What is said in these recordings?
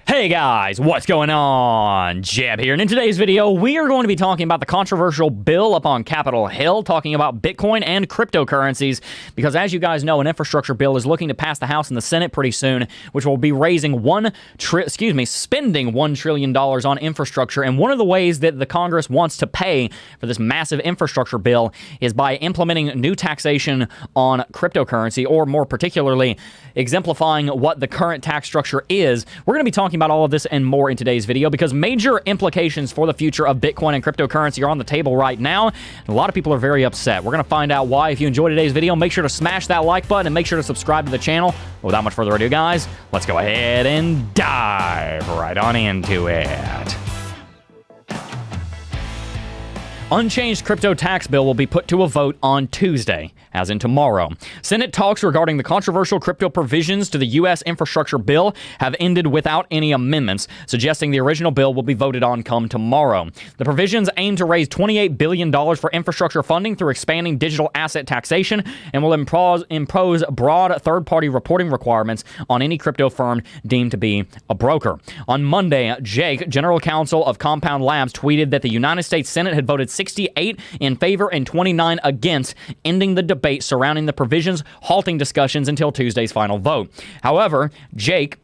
Hey guys, what's going on? Jeb here, and in today's video, we are going to be talking about the controversial bill up on Capitol Hill, talking about Bitcoin and cryptocurrencies, because as you guys know, an infrastructure bill is looking to pass the House and the Senate pretty soon, which will be spending $1 trillion on infrastructure, and one of the ways that the Congress wants to pay for this massive infrastructure bill is by implementing new taxation on cryptocurrency, or more particularly, exemplifying what the current tax structure is. We're going to be talking about all of this and more in today's video because major implications for the future of Bitcoin and cryptocurrency are on the table right now. And a lot of people are very upset. We're going to find out why. If you enjoyed today's video, make sure to smash that like button and make sure to subscribe to the channel. Without much further ado, guys, let's go ahead and dive right on into it. Unchanged crypto tax bill will be put to a vote on Tuesday, as in tomorrow. Senate talks regarding the controversial crypto provisions to the U.S. infrastructure bill have ended without any amendments, suggesting the original bill will be voted on come tomorrow. The provisions aim to raise $28 billion for infrastructure funding through expanding digital asset taxation and will impose broad third-party reporting requirements on any crypto firm deemed to be a broker. On Monday, Jake, general counsel of Compound Labs, tweeted that the United States Senate had voted 68 in favor and 29 against, ending the debate surrounding the provisions, halting discussions until Tuesday's final vote. However, Jake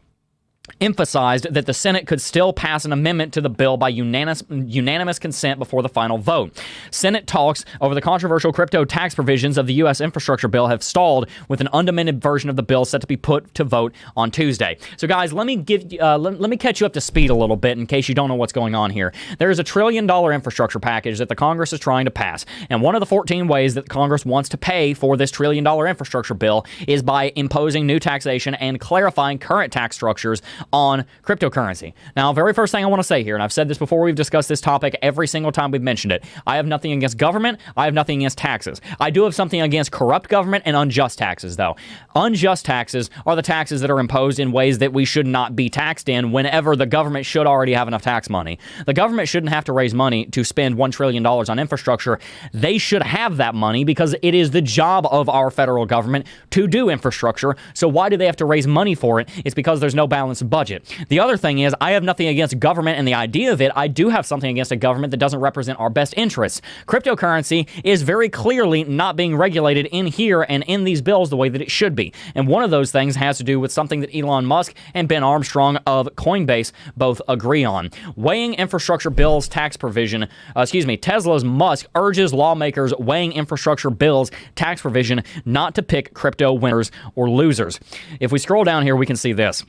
emphasized that the Senate could still pass an amendment to the bill by unanimous consent before the final vote. Senate talks over the controversial crypto tax provisions of the U.S. infrastructure bill have stalled, with an unamended version of the bill set to be put to vote on Tuesday. So, guys, let me catch you up to speed a little bit in case you don't know what's going on here. There is $1 trillion infrastructure package that the Congress is trying to pass, and one of the 14 ways that Congress wants to pay for this $1 trillion infrastructure bill is by imposing new taxation and clarifying current tax structures on cryptocurrency. Now, very first thing I want to say here, and I've said this before, we've discussed this topic every single time we've mentioned it. I have nothing against government. I have nothing against taxes. I do have something against corrupt government and unjust taxes, though. Unjust taxes are the taxes that are imposed in ways that we should not be taxed in whenever the government should already have enough tax money. The government shouldn't have to raise money to spend $1 trillion on infrastructure. They should have that money because it is the job of our federal government to do infrastructure. So why do they have to raise money for it? It's because there's no balanced budget. The other thing is, I have nothing against government and the idea of it. I do have something against a government that doesn't represent our best interests. Cryptocurrency is very clearly not being regulated in here and in these bills the way that it should be. And one of those things has to do with something that Elon Musk and Ben Armstrong of Coinbase both agree on. Weighing infrastructure bills tax provision, Tesla's Musk urges lawmakers weighing infrastructure bills tax provision not to pick crypto winners or losers. If we scroll down here, we can see this.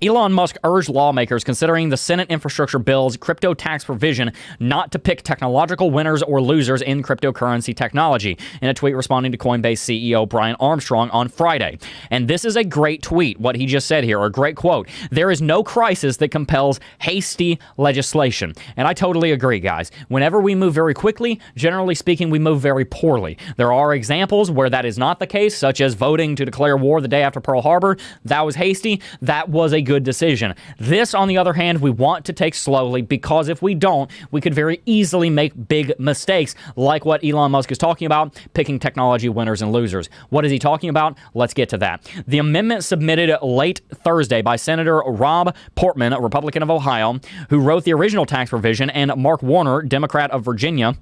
Elon Musk urged lawmakers considering the Senate infrastructure bill's crypto tax provision not to pick technological winners or losers in cryptocurrency technology, in a tweet responding to Coinbase CEO Brian Armstrong on Friday. And this is a great tweet, what he just said here, or a great quote. There is no crisis that compels hasty legislation. And I totally agree, guys. Whenever we move very quickly, generally speaking, we move very poorly. There are examples where that is not the case, such as voting to declare war the day after Pearl Harbor. That was hasty. That was a good decision. This, on the other hand, we want to take slowly, because if we don't, we could very easily make big mistakes like what Elon Musk is talking about, picking technology winners and losers. What is he talking about? Let's get to that. The amendment submitted late Thursday by Senator Rob Portman, a Republican of Ohio, who wrote the original tax provision, and Mark Warner, Democrat of Virginia,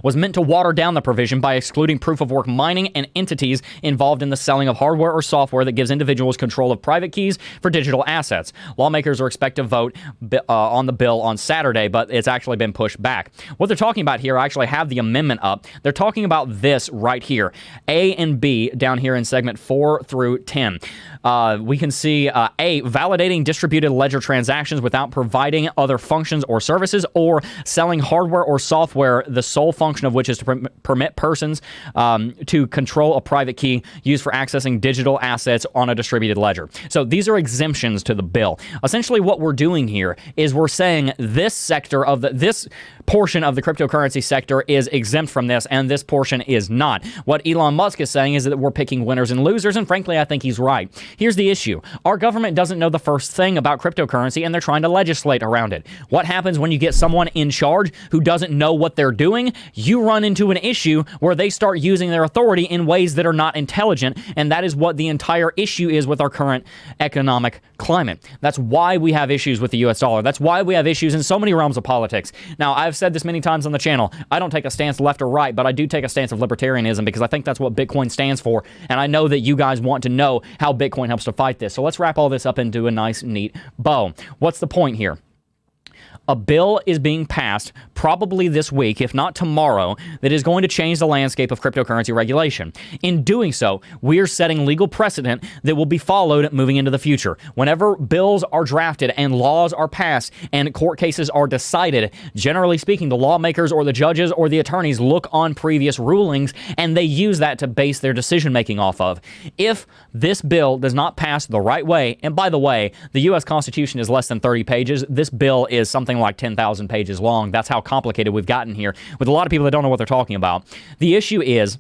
was meant to water down the provision by excluding proof-of-work mining and entities involved in the selling of hardware or software that gives individuals control of private keys for digital assets. Lawmakers are expected to vote on the bill on Saturday, but it's actually been pushed back. What they're talking about here, I actually have the amendment up. They're talking about this right here, A and B, down here in segment 4 through 10. We can see A, validating distributed ledger transactions without providing other functions or services, or selling hardware or software, the sole function of which is to permit persons to control a private key used for accessing digital assets on a distributed ledger. So these are exemptions to the bill. Essentially, what we're doing here is we're saying this sector of this portion of the cryptocurrency sector is exempt from this, and this portion is not. What Elon Musk is saying is that we're picking winners and losers, and frankly, I think he's right. Here's the issue. Our government doesn't know the first thing about cryptocurrency, and they're trying to legislate around it. What happens when you get someone in charge who doesn't know what they're doing? you run into an issue where they start using their authority in ways that are not intelligent, and that is what the entire issue is with our current economic climate. That's why we have issues with the US dollar. That's why we have issues in so many realms of politics. Now, I've said this many times on the channel. I don't take a stance left or right, but I do take a stance of libertarianism because I think that's what Bitcoin stands for, and I know that you guys want to know how Bitcoin helps to fight this. So let's wrap all this up into a nice, neat bow. What's the point here? A bill is being passed probably this week, if not tomorrow, that is going to change the landscape of cryptocurrency regulation. In doing so, we are setting legal precedent that will be followed moving into the future. Whenever bills are drafted and laws are passed and court cases are decided, generally speaking, the lawmakers or the judges or the attorneys look on previous rulings and they use that to base their decision-making off of. If this bill does not pass the right way, and by the way, the U.S. Constitution is less than 30 pages, this bill is something like 10,000 pages long. That's how complicated we've gotten here with a lot of people that don't know what they're talking about. The issue is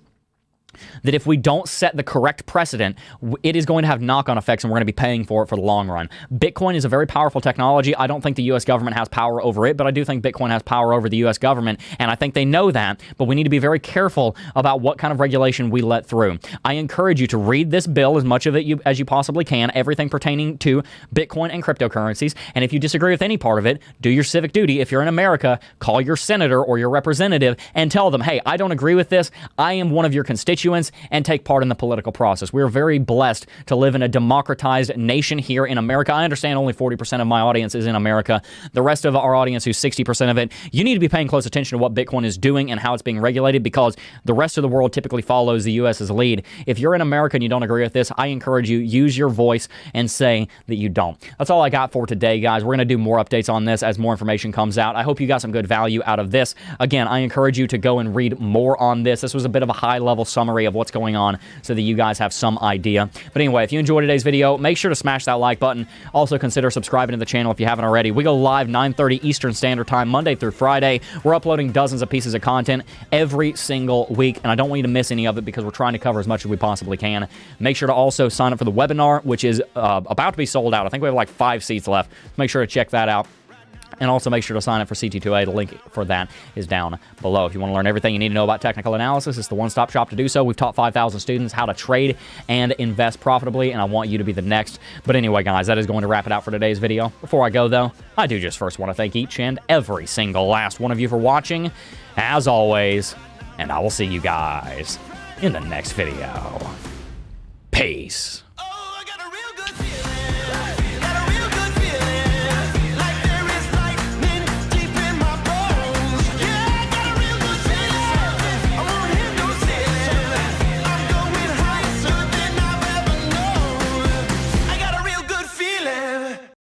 that if we don't set the correct precedent, it is going to have knock-on effects and we're going to be paying for it for the long run. Bitcoin is a very powerful technology. I don't think the U.S. government has power over it, but I do think Bitcoin has power over the U.S. government, and I think they know that, but we need to be very careful about what kind of regulation we let through. I encourage you to read this bill, as much of it as you possibly can, everything pertaining to Bitcoin and cryptocurrencies, and if you disagree with any part of it, do your civic duty. If you're in America, call your senator or your representative and tell them, hey, I don't agree with this. I am one of your constituents, and take part in the political process. We are very blessed to live in a democratized nation here in America. I understand only 40% of my audience is in America. The rest of our audience, who's 60% of it, you need to be paying close attention to what Bitcoin is doing and how it's being regulated, because the rest of the world typically follows the U.S.'s lead. If you're in America and you don't agree with this, I encourage you, use your voice and say that you don't. That's all I got for today, guys. We're going to do more updates on this as more information comes out. I hope you got some good value out of this. Again, I encourage you to go and read more on this. This was a bit of a high-level summary of what's going on so that you guys have some idea. But anyway, if you enjoyed today's video, make sure to smash that like button. Also consider subscribing to the channel if you haven't already. We go live 9:30 Eastern Standard Time, Monday through Friday. We're uploading dozens of pieces of content every single week, and I don't want you to miss any of it because we're trying to cover as much as we possibly can. Make sure to also sign up for the webinar, which is about to be sold out. I think we have like 5 seats left. Make sure to check that out. And also make sure to sign up for CT2A. The link for that is down below. If you want to learn everything you need to know about technical analysis, it's the one-stop shop to do so. We've taught 5,000 students how to trade and invest profitably, and I want you to be the next. But anyway, guys, that is going to wrap it out for today's video. Before I go, though, I do just first want to thank each and every single last one of you for watching, as always, and I will see you guys in the next video. Peace.